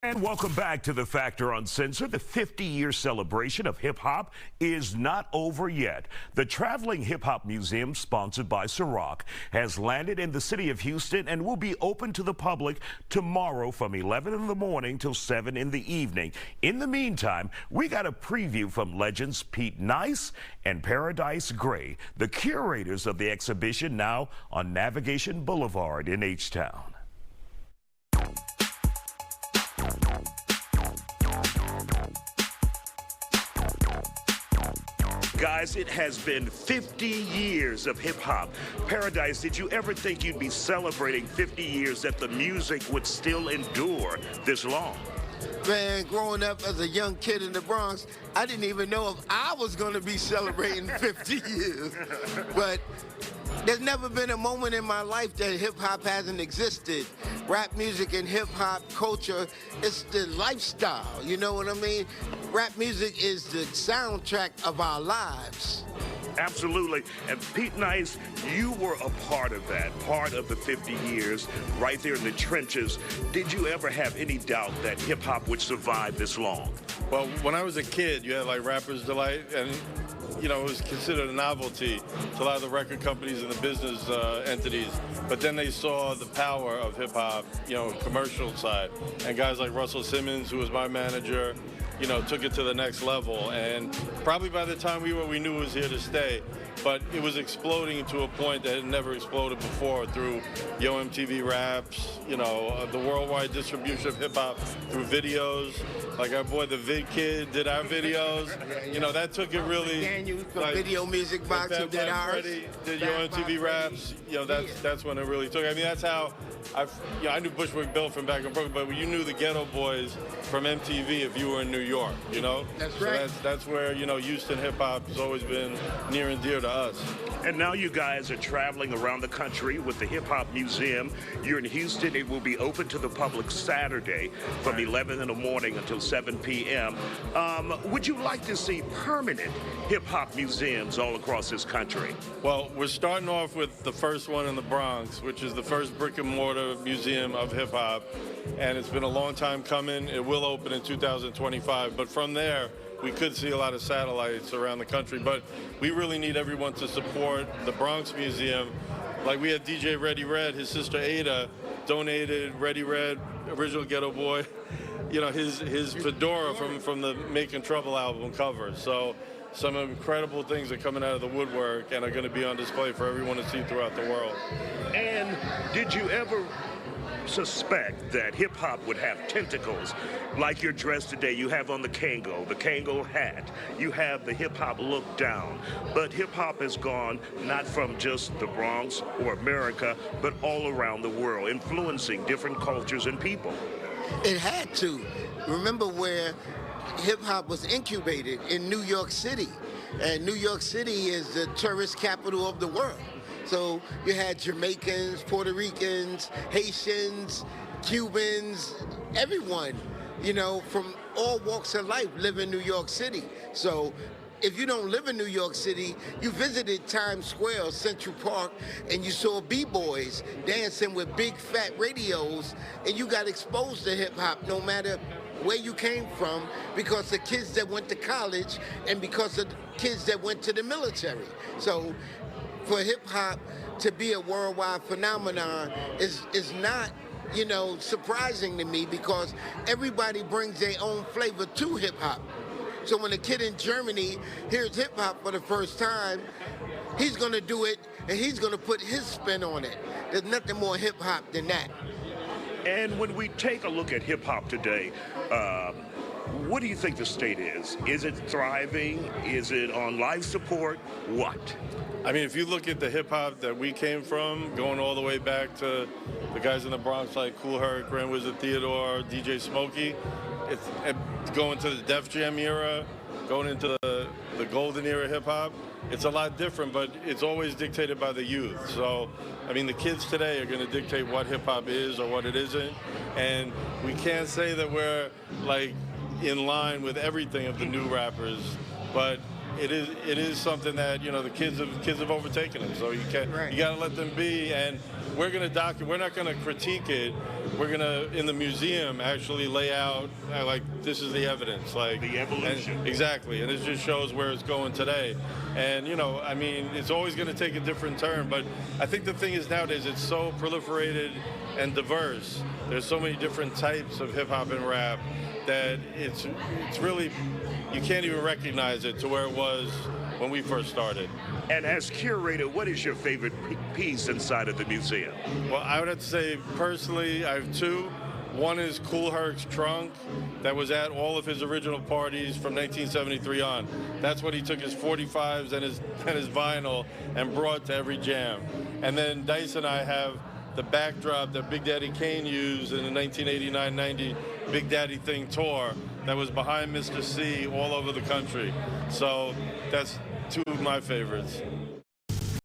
And welcome back to The Factor Uncensored. The 50-year celebration of hip-hop is not over yet. The Traveling Hip-Hop Museum, sponsored by Ciroc, has landed in the city of Houston and will be open to the public tomorrow from 11 in the morning till 7 in the evening. In the meantime, we got a preview from legends Pete Nice and Paradise Gray, the curators of the exhibition, now on Navigation Boulevard in H-Town. Guys, it has been 50 years of hip-hop. Paradise, did you ever think you'd be celebrating 50 years, that the music would still endure this long? Man, growing up as a young kid in the Bronx, I didn't even know if I was going to be celebrating 50 years. But there's never been a moment in my life that hip-hop hasn't existed. Rap music and hip-hop culture, it's the lifestyle, you know what I mean? Rap music is the soundtrack of our lives. Absolutely. And Pete Nice, you were a part of that, part of the 50 years, right there in the trenches. Did you ever have any doubt that hip-hop would survive this long? Well, when I was a kid, you had like Rapper's Delight, and you know, it was considered a novelty to a lot of the record companies and the business entities. But then they saw the power of hip-hop, you know, commercial side. And guys like Russell Simmons, who was my manager, you know, took it to the next level. And probably by the time we knew it was here to stay. But it was exploding to a point that had never exploded before through Yo MTV Raps, you know, the worldwide distribution of hip-hop through videos. Like our boy, the Vid Kid, did our videos. You know, that took it really. Daniel from like, Video Music Box who did ours. Did Yo MTV Raps. You know, that's when it really took. I mean, that's how I knew Bushwick Bill from back in Brooklyn, but you knew the Ghetto Boys from MTV if you were in New York, you know? That's right. So that's where, you know, Houston hip-hop has always been near and dear to us. And now you guys are traveling around the country with the Hip Hop Museum. You're in Houston. It will be open to the public Saturday from 11 in the morning until 7 p.m. Would you like to see permanent hip hop museums all across this country? Well, we're starting off with the first one in the Bronx, which is the first brick and mortar museum of hip hop. And it's been a long time coming. It will open in 2025. But from there, we could see a lot of satellites around the country, but we really need everyone to support the Bronx Museum. Like we had DJ Ready Red, his sister Ada, donated Ready Red, original Ghetto Boy, you know, his fedora from the Making Trouble album cover. So some incredible things are coming out of the woodwork and are going to be on display for everyone to see throughout the world. And did you ever suspect that hip-hop would have tentacles like your dress today? You have on the Kango hat, you have the hip-hop look down, but hip-hop has gone not from just the Bronx or America, but all around the world, influencing different cultures and people. It had to. Remember where hip-hop was incubated in New York City, and New York City is the tourist capital of the world. So you had Jamaicans, Puerto Ricans, Haitians, Cubans, everyone, you know, from all walks of life live in New York City. So if you don't live in New York City, you visited Times Square, Central Park, and you saw B-boys dancing with big fat radios, and you got exposed to hip-hop no matter where you came from, because the kids that went to college and because of the kids that went to the military. So for hip-hop to be a worldwide phenomenon is not, you know, surprising to me, because everybody brings their own flavor to hip-hop. So when a kid in Germany hears hip-hop for the first time, he's going to do it and he's going to put his spin on it. There's nothing more hip-hop than that. And when we take a look at hip-hop today, what do you think the state is? Is it thriving? Is it on life support? What? I mean, if you look at the hip-hop that we came from, going all the way back to the guys in the Bronx like Kool Herc, Grand Wizard Theodore, DJ Smokey, it's going to the Def Jam era, going into the golden era hip-hop, it's a lot different, but it's always dictated by the youth. So, I mean, the kids today are going to dictate what hip-hop is or what it isn't, and we can't say that we're, like, in line with everything of the new rappers, but it is something that, you know, the kids have overtaken them. So you got to let them be. And we're going to document. We're not going to critique it. We're going to, in the museum, actually lay out like this is the evidence, like the evolution. Exactly, and it just shows where it's going today. And you know, I mean, it's always going to take a different turn. But I think the thing is nowadays it's so proliferated and diverse. There's so many different types of hip hop and rap that it's really, you can't even recognize it to where it was when we first started. And as curator, what is your favorite piece inside of the museum? Well, I would have to say, personally, I have two. One is Kool Herc's trunk that was at all of his original parties from 1973 on. That's what he took his 45s and his vinyl and brought to every jam. And then Dice and I have the backdrop that Big Daddy Kane used in the 1989-90 Big Daddy Thing tour that was behind Mr. C all over the country. So that's two of my favorites.